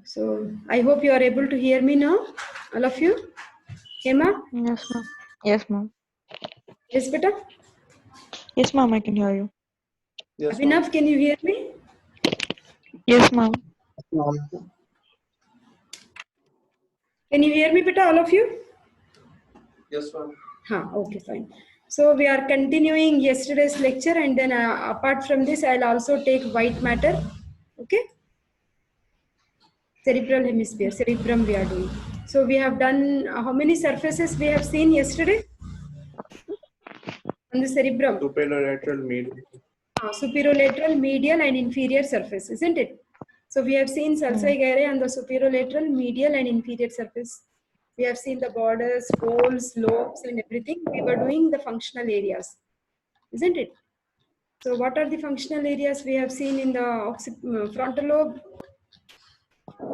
So I hope you are able to hear me now, all of you. Hema? Yes, ma'am. Yes, ma'am. Yes, beta? Yes, ma'am, I can hear you. Yes, ma'am. Abhinav, can you hear me? Yes, ma'am. Can you hear me, beta, all of you? Yes, ma'am. Okay, fine. So we are continuing yesterday's lecture, and then apart from this, I'll also take white matter. Okay? Cerebral hemisphere, cerebrum we are doing. So we have done, how many surfaces we have seen yesterday? On the cerebrum. Superolateral medial. Superolateral, medial and inferior surface, isn't it? So we have seen sulci gyrae on the superolateral, medial and inferior surface. We have seen the borders, folds, lobes and everything. We were doing the functional areas, isn't it? So what are the functional areas we have seen in the frontal lobe?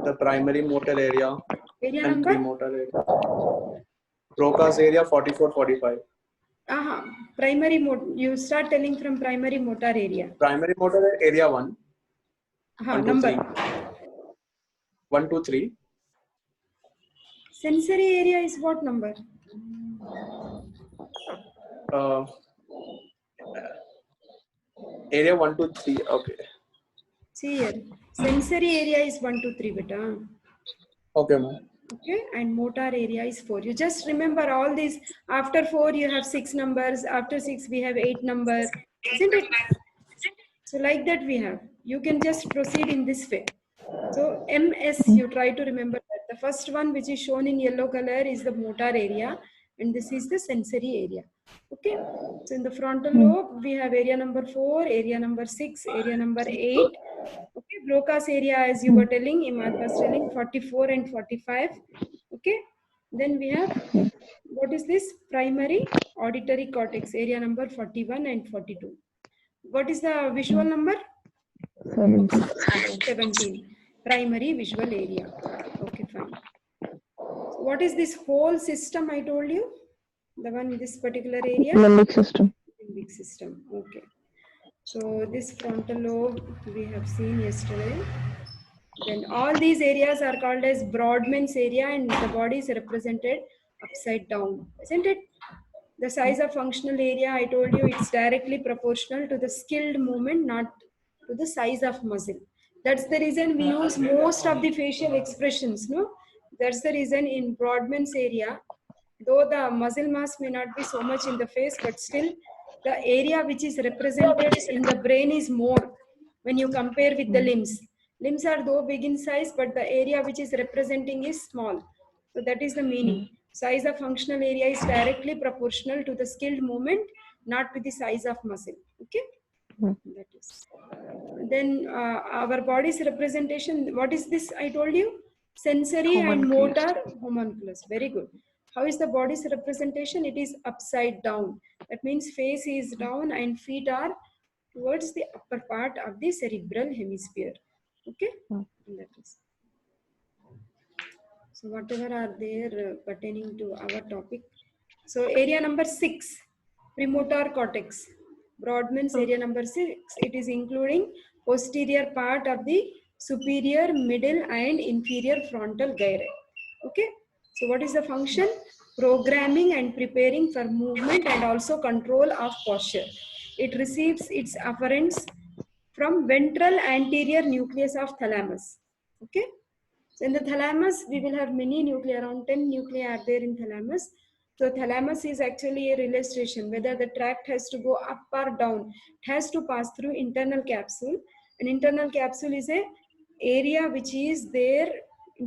The primary motor area Area and number? premotor area. Broca's area 44-45. Primary motor. You start telling from primary motor area. Primary motor area 1. 1, 2, Number. 3. 1, 2, 3. Sensory area is what number? Area 1, 2, 3. Okay. See here. Sensory area is 1, 2, 3, beta. Okay, ma'am. Okay, and motor area is 4. You just remember all these. After 4, you have 6 numbers. After 6, we have 8 numbers. Isn't it? So like that we have. You can just proceed in this way. So MS, you try to remember that. The first one which is shown in yellow color is the motor area, and this is the sensory area. Okay. So in the frontal lobe, we have area number 4, area number 6, area number 8. Okay, Broca's area, as you were telling, Imad was telling, 44 and 45. Okay. Then we have, what is this? Primary auditory cortex, area number 41 and 42. What is the visual number? 17. Primary visual area. Okay, fine. So what is this whole system I told you? The one in this particular area? Limbic system. Limbic system. Okay. So this frontal lobe we have seen yesterday. Then all these areas are called as Brodmann's area, and the body is represented upside down, isn't it? The size of functional area, I told you, it's directly proportional to the skilled movement, not to the size of muscle. That's the reason we use most of the facial expressions, no? That's the reason in Brodmann's area, though the muscle mass may not be so much in the face, but still the area which is represented in the brain is more when you compare with the limbs. Limbs are though big in size, but the area which is representing is small. So that is the meaning. Size of functional area is directly proportional to the skilled movement, not to the size of muscle. Okay? That is. Then our body's representation, what is this I told you? Sensory and motor homunculus. Very good. How is the body's representation? It is upside down. That means face is down and feet are towards the upper part of the cerebral hemisphere. Okay? That is. So whatever are there pertaining to our topic. So area number 6, premotor cortex. Brodmann's area number 6, it is including posterior part of the superior, middle and inferior frontal gyre. Okay. So what is the function? Programming and preparing for movement and also control of posture. It receives its afferents from ventral anterior nucleus of thalamus. Okay. So in the thalamus, we will have many nuclei, around 10 nuclei are there in thalamus. So thalamus is actually a relay station, whether the tract has to go up or down, it has to pass through internal capsule. An internal capsule is a area which is there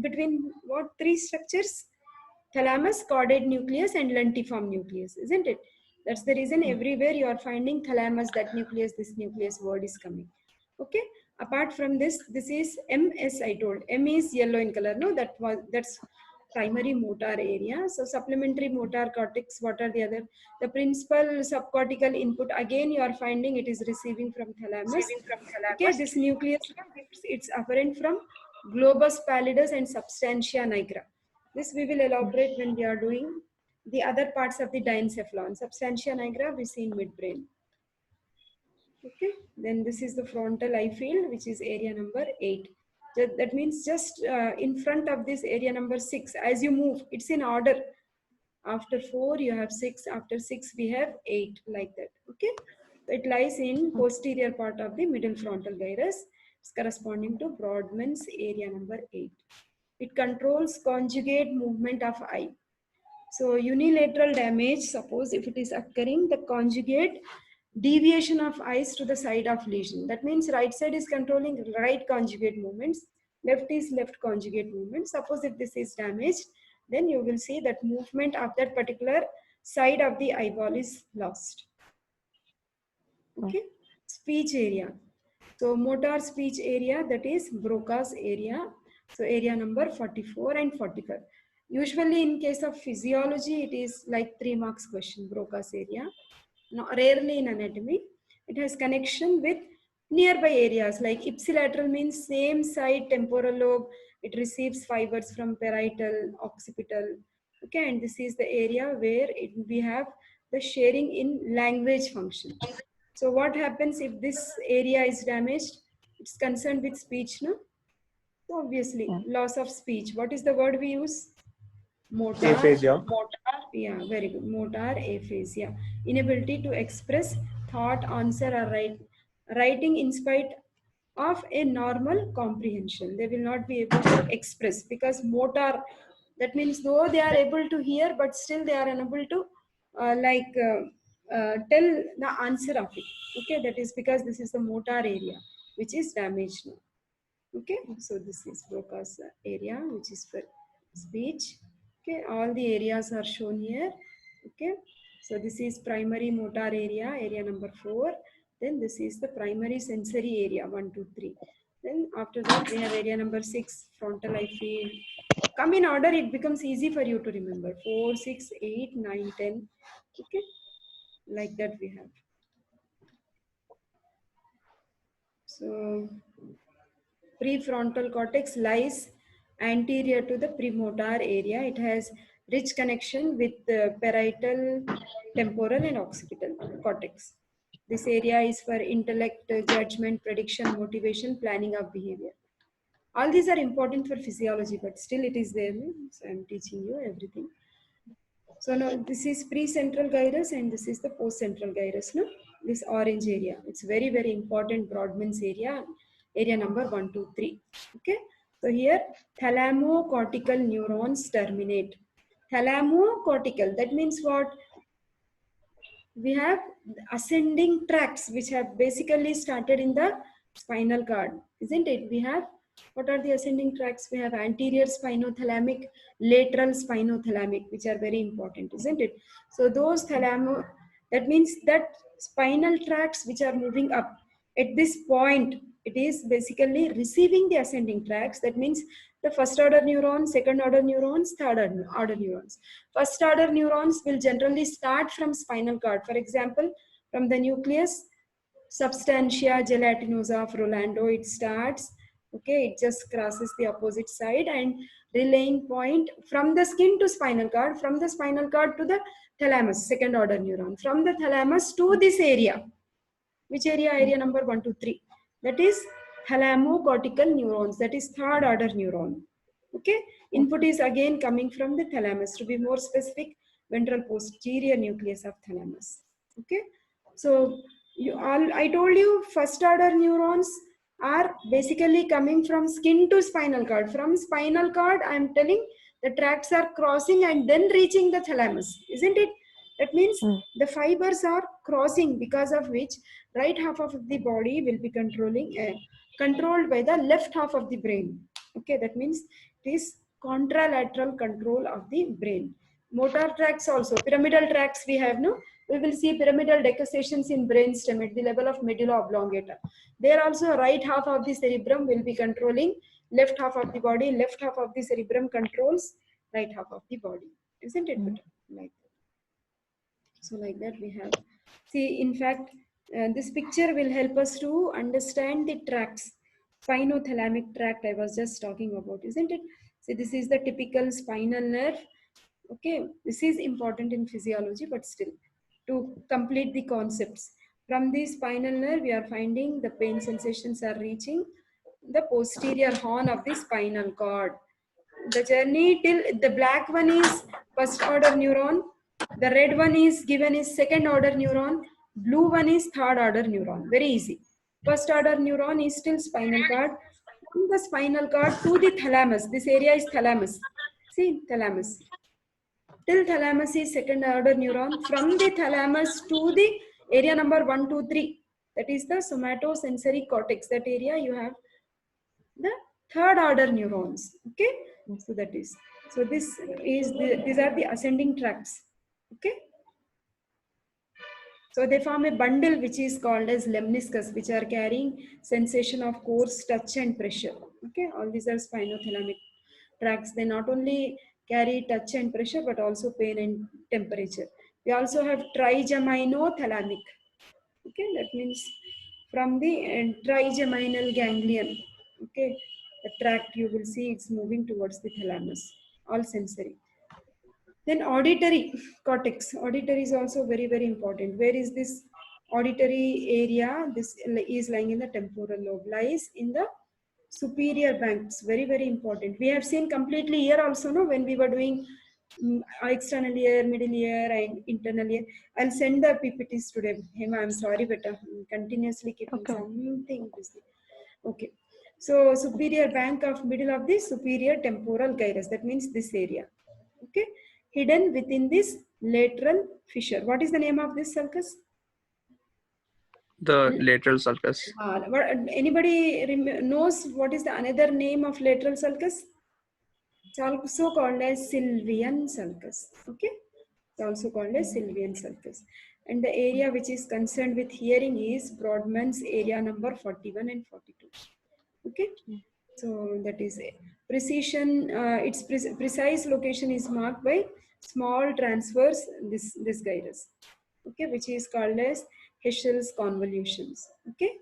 between what 3 structures? Thalamus, caudate nucleus and lentiform nucleus, isn't it? That's the reason everywhere you are finding thalamus, that nucleus, this nucleus word is coming. Okay. Apart from this, this is MS I told. M is yellow in color. No, that's primary motor area. So supplementary motor cortex, what are the other? The principal subcortical input, again you are finding it is receiving from thalamus. Okay, this nucleus, it's apparent from globus pallidus and substantia nigra. This we will elaborate when we are doing the other parts of the diencephalon. Substantia nigra we see in midbrain. Okay, then this is the frontal eye field, which is area number 8. That means just in front of this area number 6, as you move, it's in order. After 4 you have 6, after 6 we have 8, like that. Okay, so it lies in posterior part of the middle frontal gyrus. It's corresponding to Brodmann's area number 8. It controls conjugate movement of eye. So unilateral damage, suppose if it is occurring, the conjugate deviation of eyes to the side of lesion. That means right side is controlling right conjugate movements, left is left conjugate movement. Suppose if this is damaged, then you will see that movement of that particular side of the eyeball is lost. Okay, speech area. So motor speech area, that is Broca's area. So area number 44 and 45. Usually in case of physiology, it is like 3 marks question, Broca's area. No, rarely in anatomy. It has connection with nearby areas, like ipsilateral means same side temporal lobe. It receives fibers from parietal, occipital. Okay, and this is the area where we have the sharing in language function. So what happens if this area is damaged? It's concerned with speech, no? So obviously, loss of speech. What is the word we use? Motor. Aphasia. Yeah, very good. Motor aphasia. Inability to express thought, answer, or writing in spite of a normal comprehension. They will not be able to express because motor, that means though they are able to hear, but still they are unable to tell the answer of it. Okay, that is because this is the motor area which is damaged now. Okay, so this is Broca's area which is for speech. Okay, all the areas are shown here. Okay, so this is primary motor area, area number 4. Then this is the primary sensory area, 1, 2, 3. Then after that we have area number 6, frontal eye field. Come in order, it becomes easy for you to remember. 4, 6, 8, 9, 10. Okay, like that we have. So prefrontal cortex lies anterior to the premotor area. It has rich connection with the parietal, temporal and occipital cortex. This area is for intellect, judgment, prediction, motivation, planning of behavior. All these are important for physiology, but still it is there. So I'm teaching you everything. So now this is pre-central gyrus and this is the post-central gyrus. No? This orange area. It's very, very important Brodmann's area, area number 1, 2, 3. Okay. So here thalamocortical neurons terminate. Thalamocortical, that means what? We have ascending tracts which have basically started in the spinal cord, isn't it? We have, what are the ascending tracts? We have anterior spinothalamic, lateral spinothalamic, which are very important, isn't it? So those that means that spinal tracts which are moving up at this point, it is basically receiving the ascending tracts. That means the first order neurons, second order neurons, third order neurons. First order neurons will generally start from spinal cord. For example, from the nucleus, substantia gelatinosa of Rolando, it starts. Okay, it just crosses the opposite side and relaying point from the skin to spinal cord, from the spinal cord to the thalamus, second order neuron, from the thalamus to this area. Which area? Area number 1, 2, 3. That is thalamocortical neurons. That is third order neuron. Okay. Input is again coming from the thalamus. To be more specific, ventral posterior nucleus of thalamus. Okay. So I told you first order neurons are basically coming from skin to spinal cord. From spinal cord, I am telling the tracts are crossing and then reaching the thalamus, isn't it? That means the fibers are crossing, because of which right half of the body will be controlled by the left half of the brain. Okay, that means it is contralateral control of the brain. Motor tracts also, pyramidal tracts we have, no? We will see pyramidal decussations in brainstem at the level of medulla oblongata. There also right half of the cerebrum will be controlling left half of the body, left half of the cerebrum controls right half of the body. Isn't it better? Like that. So like that we have. See, in fact, this picture will help us to understand the tracts. Spinothalamic tract I was just talking about, isn't it? So this is the typical spinal nerve. Okay, this is important in physiology, but still to complete the concepts. From the spinal nerve, we are finding the pain sensations are reaching the posterior horn of the spinal cord. The journey till the black one is first order neuron, the red one is given is second order neuron, blue one is third order neuron. Very easy. First order neuron is still spinal cord. From the spinal cord to the thalamus. This area is thalamus. See, thalamus. Till thalamus is second order neuron. From the thalamus to the area number 1, 2, 3. That is the somatosensory cortex. That area you have the third order neurons. Okay. So that is. So these are the ascending tracts. Okay. So they form a bundle which is called as lemniscus, which are carrying sensation of coarse touch and pressure. Okay, all these are spinothalamic tracts. They not only carry touch and pressure but also pain and temperature. We also have trigeminothalamic. Okay, that means from the trigeminal ganglion. Okay, the tract you will see it's moving towards the thalamus. All sensory. Then auditory cortex. Auditory is also very, very important. Where is this auditory area? This is lying in the temporal lobe, lies in the superior banks. Very, very important. We have seen completely here also, no, when we were doing external ear, middle ear, and internal ear. I'll send the PPTs today. Hema, I'm sorry, but I'm continuously keeping Okay. something busy. Okay. So superior bank of middle of the superior temporal gyrus. That means this area. Okay, hidden within this lateral fissure. What is the name of this sulcus? The lateral sulcus. Anybody knows what is the another name of lateral sulcus? It's also called as Sylvian sulcus. Okay, it's also called as Sylvian sulcus. And the area which is concerned with hearing is Brodmann's area number 41 and 42. Okay, so that is it. Precision, its precise location is marked by small transverse this gyrus. Okay, which is called as Heschel's convolutions. Okay,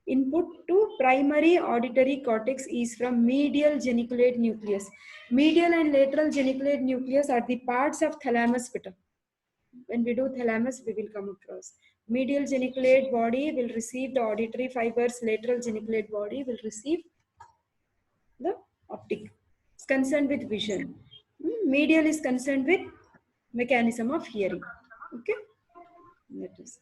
input to primary auditory cortex is from medial geniculate nucleus. Medial and lateral geniculate nucleus are the parts of thalamus beta. When we do thalamus, we will come across. Medial geniculate body will receive the auditory fibers. Lateral geniculate body will receive the optic. It's concerned with vision. Medial is concerned with mechanism of hearing. Okay, that is.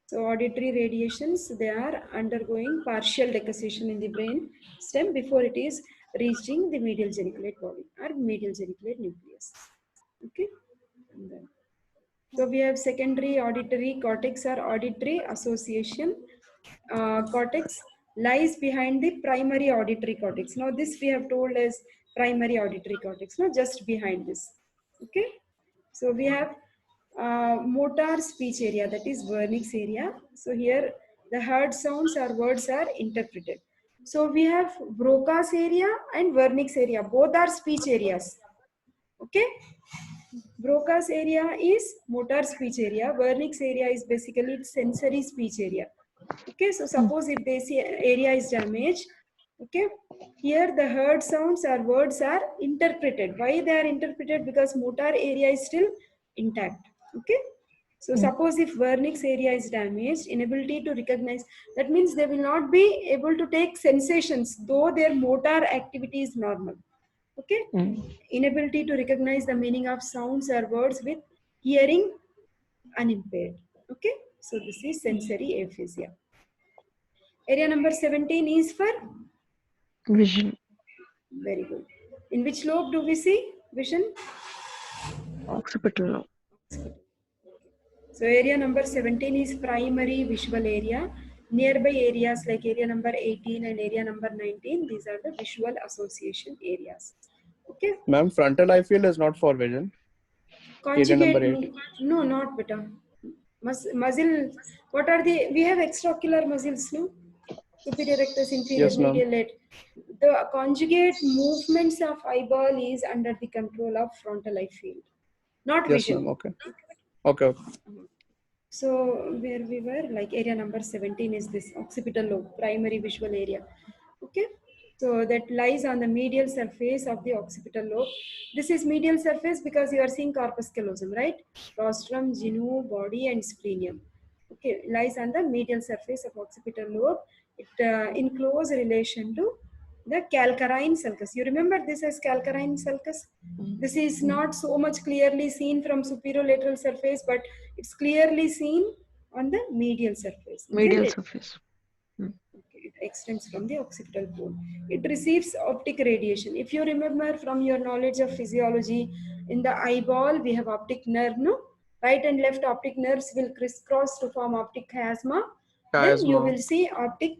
So auditory radiations, they are undergoing partial decussation in the brain stem before it is reaching the medial geniculate body or medial geniculate nucleus. Okay. And then, so we have secondary auditory cortex or auditory association cortex lies behind the primary auditory cortex. Now this we have told as primary auditory cortex, not just behind this. Okay. So we have motor speech area, that is Wernicke's area. So here the heard sounds or words are interpreted. So we have Broca's area and Wernicke's area. Both are speech areas. Okay. Broca's area is motor speech area. Wernicke's area is basically sensory speech area. Okay, so suppose if this area is damaged, okay, here the heard sounds or words are interpreted. Why they are interpreted? Because motor area is still intact. Okay, so suppose if Wernicke's area is damaged, inability to recognize, that means they will not be able to take sensations, though their motor activity is normal. Okay, inability to recognize the meaning of sounds or words with hearing unimpaired. Okay, so this is sensory aphasia. Area number 17 is for Vision. very good. In which lobe do we see vision? Occipital lobe. So area number 17 is primary visual area. Nearby areas like area number 18 and area number 19, these are the visual association areas. Okay. Ma'am, frontal eye field is not for vision. Area number Conjugate, 8. no, not beta. Muzzle, what are the, we have extraocular muscles, no? Superior rectus, inferior, Yes, ma'am. medial, late. The conjugate movements of eyeball is under the control of frontal eye field, not Yes, vision. ma'am. Okay. Okay. So where we were, like area number 17 is this occipital lobe, primary visual area. Okay. So that lies on the medial surface of the occipital lobe. This is medial surface because you are seeing corpus callosum, right? Rostrum, genu, body, and splenium. Okay, lies on the medial surface of occipital lobe. It in close relation to the calcarine sulcus. You remember this as calcarine sulcus? This is not so much clearly seen from superolateral surface, but it's clearly seen on the medial surface. isn't Medial it? surface. Okay, it extends from the occipital bone. It receives optic radiation. If you remember from your knowledge of physiology, in the eyeball we have optic nerve, no? Right and left optic nerves will crisscross to form optic chiasma. Then you Chiasma. will see optic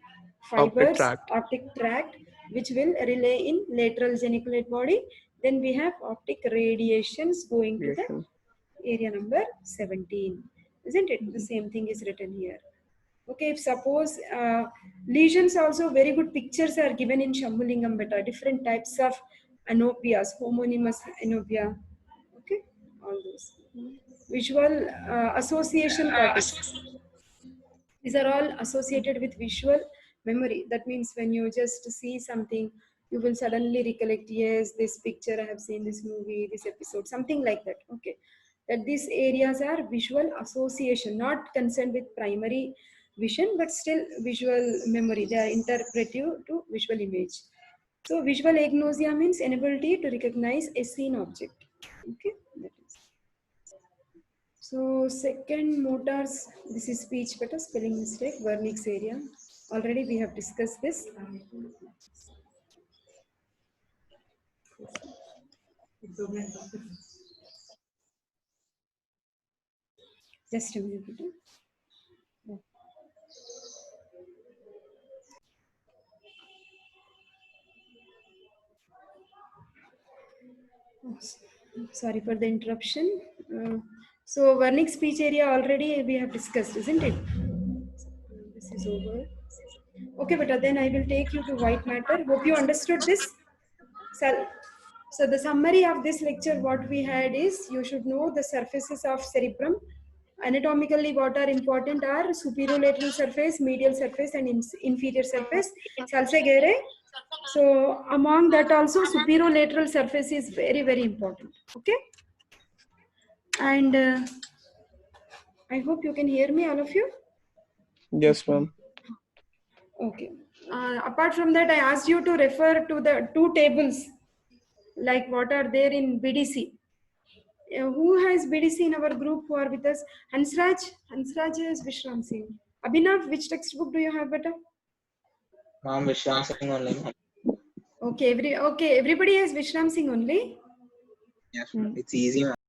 Optic fibers, tract. optic tract, which will relay in lateral geniculate body. Then we have optic radiations going to the Radiation. area number 17. Isn't it? The same thing is written here. Okay, if suppose lesions also, very good pictures are given in Shambhulingam Beta, different types of anopias, homonymous anopia. Okay, all those. Visual association cortex. These are all associated with visual memory. That means when you just see something, you will suddenly recollect, yes, this picture, I have seen this movie, this episode, something like that. Okay. That these areas are visual association, not concerned with primary vision, but still visual memory. They are interpretive to visual image. So visual agnosia means inability to recognize a seen object. Okay. That is. So second motors, this is speech beta, spelling mistake, Wernicke's area. Already we have discussed this. Just a minute. Beta. Oh, sorry for the interruption. So Wernicke's speech area already we have discussed, isn't it? This is over. Okay, but then I will take you to white matter. Hope you understood this. So the summary of this lecture, what we had is, you should know the surfaces of cerebrum. Anatomically, what are important are superolateral surface, medial surface, and inferior surface. Salsegere. So among that also, superolateral surface is very, very important. Okay. And I hope you can hear me, all of you. Yes, ma'am. Okay. Apart from that, I asked you to refer to the two tables, like what are there in BDC. Who has BDC in our group who are with us? Hansraj? Hansraj is Vishram Singh. Abhinav, which textbook do you have better? Ma'am, Vishram Singh only. Okay, everybody has Vishram Singh only. Yes, ma'am. It's easy, ma'am.